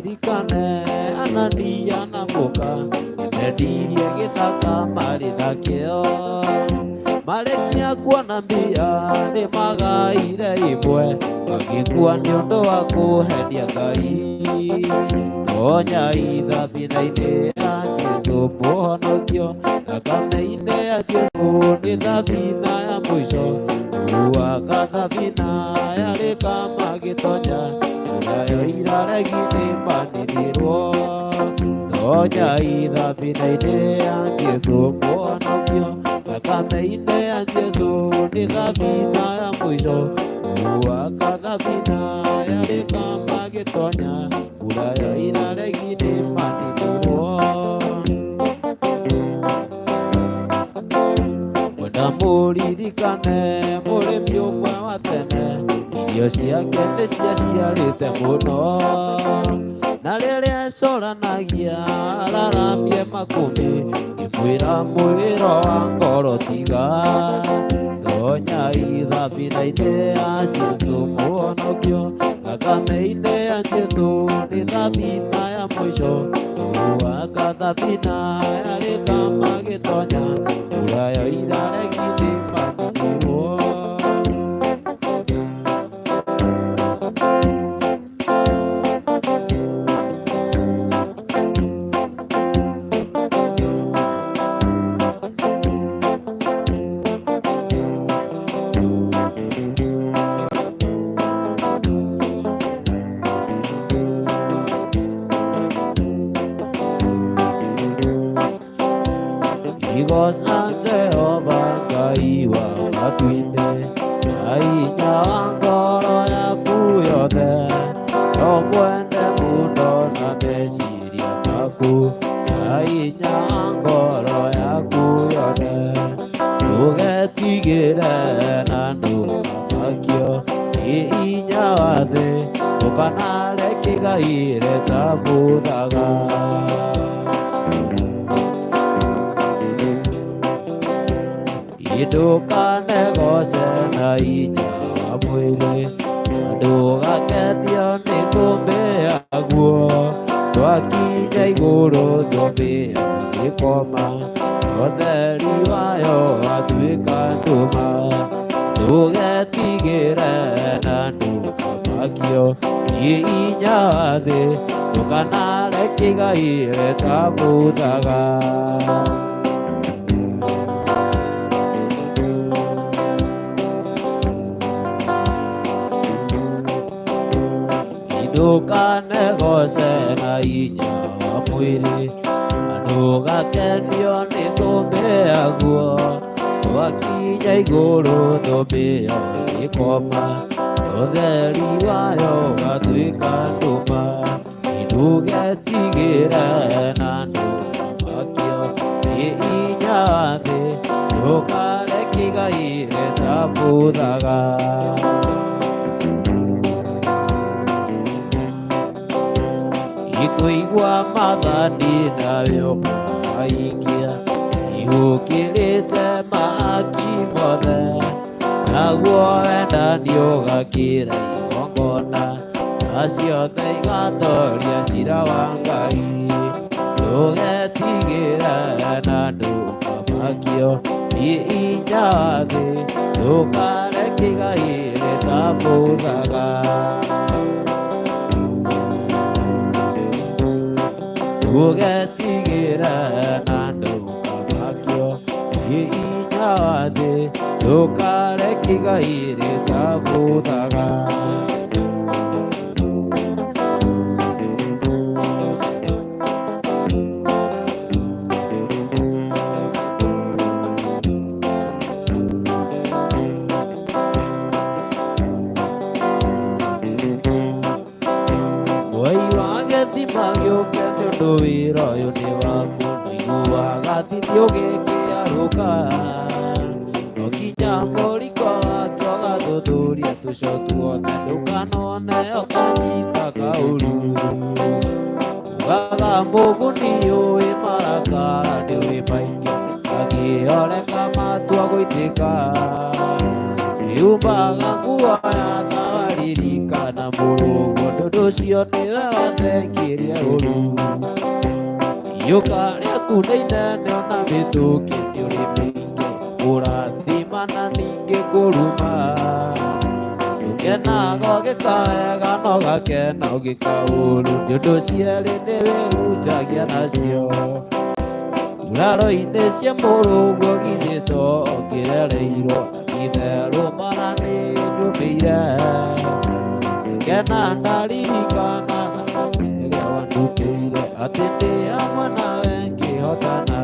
muririkane Anania na Muka Nedirie githaka marĩ nakĩo Marekia kuona mbia nĩ magaire imwe Magĩkua nĩ ũndũ wa kũhenia Ngai Tonya ithabina-inĩ ya Jesũ mũhonokio Thakame-inĩ ya Jesũ nĩ thabina ya mũico Uaga thabina yarĩka magĩtonya Nayo iraregi nĩ maninirwo Tonya ithabina-inĩ ya Jesũ mũhonokio Thakame-inĩ ya Jesũ nĩ thabina ya mũico Uaga thabina yarĩka magĩtonya Nayo iraregi nĩ maninirwo Mwenda mũririkane mũrĩmi ũmwe wa tene Irio ciake nĩ ciaciarĩte mũno Na rĩrĩa acoranagia araramie makũmbĩ Ngĩmwĩra mwĩro wa ngoro tiga Tonya ithabina-inĩ ya Jesũ mũhonokio Thakame-inĩ ya Jesũ nĩ thabina ya mũico Uaga thabina yarĩka magĩtonya Nayo iraregi nĩ maninirwo Igoca Jehova Ngai wa matu-inĩ Na hinya wa ngoro yaku yothe Ũmwende mũno na meciria maku Na hinya wa ngoro yaku yothe Ndũgetigĩre na ndũkamakio Nĩ hinya wa thĩ Ndũkanareke Ngai rĩtabuthaga Ndũkanegoce na hinya wa mwĩrĩ Ndũgakethio nĩ thũmbĩ yaguo Twakinya igũrũ thũmbĩ ĩyo ĩgĩkoma Ũtheri wayo watuĩka nduma Ndũgetigĩre na ndũkamakio Nĩ hinya wa thĩ Ndũkanareke Ngai rĩtabuthaga Ndũkanegoce na hinya wa mwĩrĩ Ndũgakenio nĩ thũmbĩ yaguo Twakinya igũrũ thũmbĩ ĩyo ĩgĩkoma Ũtheri wayo watuĩka nduma Ndũgetigĩre na ndũkamakio Nĩ hinya wa thĩ Ndũkareke Ngai rĩtabuthaga Ikũigua maathani nayo maingĩa Ihũkĩrĩte mahaki mothe Naguo wendani ũgakĩra igongona Na ciothe igatoria cira wa Ngai Ndũgetigĩre na ndũkamakio Nĩ hinya wa thĩ Ndũkareke Ngai rĩtabuthaga Ndũgetigĩre na ndũkamakio Nĩ hinya wa thĩ Ndũkareke Ngai rĩtabuthaga Wĩra ũyũ nĩ waku Ũiguaga tithio gĩkĩarũka No nginya mũriko wakĩo gathuthuria tũco tuothe Ndũkanone ũkanyita kaũru Ugaga mũguni ũĩ marakara ndĩũĩ maingĩ Akĩoreka matua gũitĩka Nĩumbaga nguo ya tawaririkana mũrũguo Ndũndũ ũcio nĩwe wathengire geria uru yukaria kuneina neona mituki nyuri mingi urathimana ningi kuruma ukenaga gikawega no gakena ugikauru nĩũndũ cierĩ nĩwe hunjagia nacio uraro-inĩ cia mũrũguo githĩtwo ngĩrereirwo itherũ mana nĩ nyumĩire ngena ndaririkana rĩrĩa wandutĩire atĩ ndĩ hamwe nawe ngĩhotana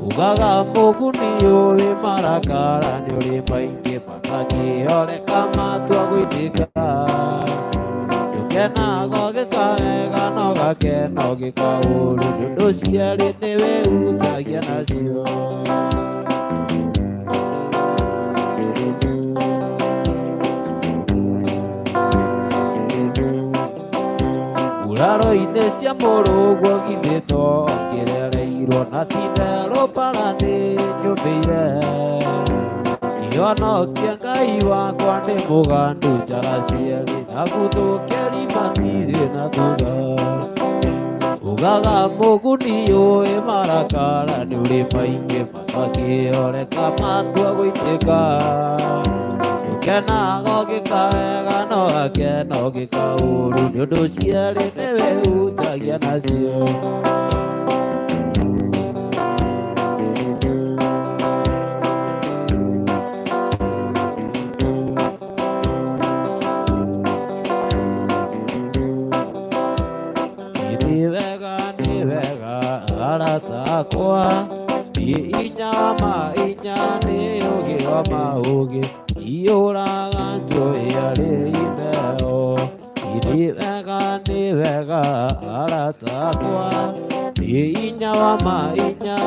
ugaga mũguni ũrĩ marakara nĩ ũrĩ maingĩ makangĩoreka matua gũitĩka ũkenaga ũgĩkawega no gakena ũgĩkaũru nĩũndũ cierĩ nĩwe hunjagia nacio uraro-inĩ cia mũrũguo githĩtwo ngĩrereirwo na titherũ bara nĩ nyumĩire ihonokia Ngai wakwa nĩ mũgandu njara cierĩ na gũthũkĩri matirĩ na thutha ugaga mũguni ũĩ marakara nĩ ũrĩ maingĩ makangĩoreka matua gũitĩka ũkenaga ũgĩkawega no gakena ũgĩkaũru nĩũndũ cierĩ nĩwe hunjagia nacio nĩ wega arata akwa inya wa mainya nĩ ũgĩ wa maũgĩ iyũraga njũĩ arĩ imeo nĩ wega arata akwa inya wa mainya